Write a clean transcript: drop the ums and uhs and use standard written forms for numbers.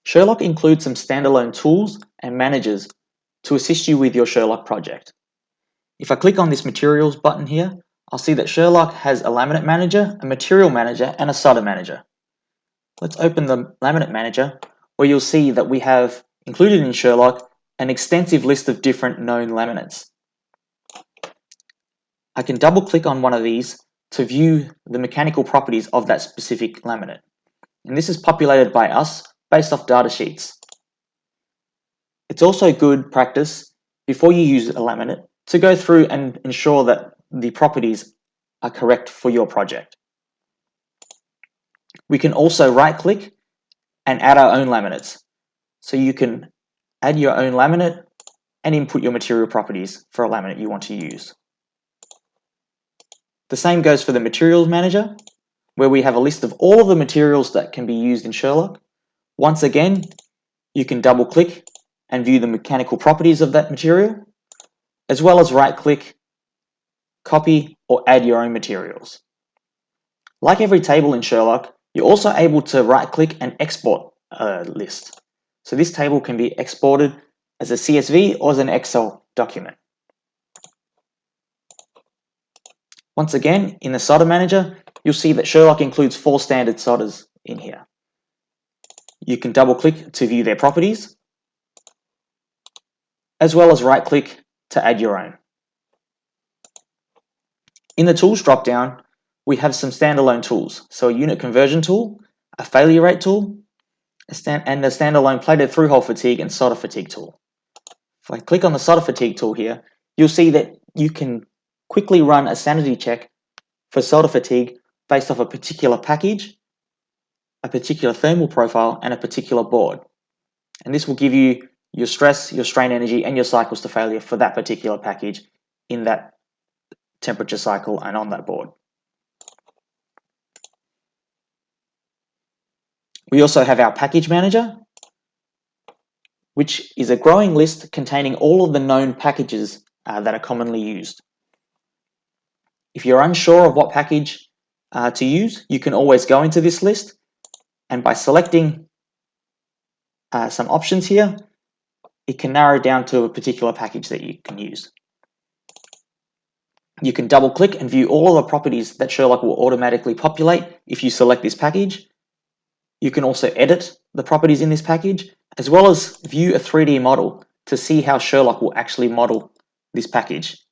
Sherlock includes some standalone tools and managers to assist you with your Sherlock project. If I click on this Materials button here, I'll see that Sherlock has a Laminate Manager, a Material Manager, and a Solder Manager. Let's open the Laminate Manager, where you'll see that we have included in Sherlock an extensive list of different known laminates. I can double click on one of these to view the mechanical properties of that specific laminate. And this is populated by us based off data sheets. It's also good practice before you use a laminate to go through and ensure that the properties are correct for your project. We can also right click and add our own laminates. So you can add your own laminate and input your material properties for a laminate you want to use. The same goes for the Materials Manager, where we have a list of all of the materials that can be used in Sherlock. Once again, you can double click and view the mechanical properties of that material, as well as right click, copy, or add your own materials. Like every table in Sherlock, you're also able to right click and export a list. So this table can be exported as a CSV or as an Excel document. Once again, in the Solder Manager, you'll see that Sherlock includes 4 standard solders in here. You can double click to view their properties, as well as right click to add your own. In the Tools drop-down, we have some standalone tools. So a unit conversion tool, a failure rate tool, and a standalone plated through-hole fatigue and solder fatigue tool. If I click on the solder fatigue tool here, you'll see that you can quickly run a sanity check for solder fatigue based off a particular package, a particular thermal profile, and a particular board. And this will give you your stress, your strain energy, and your cycles to failure for that particular package in that temperature cycle and on that board. We also have our Package Manager, which is a growing list containing all of the known packages that are commonly used. If you're unsure of what package to use, you can always go into this list, and by selecting some options here, it can narrow down to a particular package that you can use. You can double click and view all of the properties that Sherlock will automatically populate if you select this package. You can also edit the properties in this package, as well as view a 3D model to see how Sherlock will actually model this package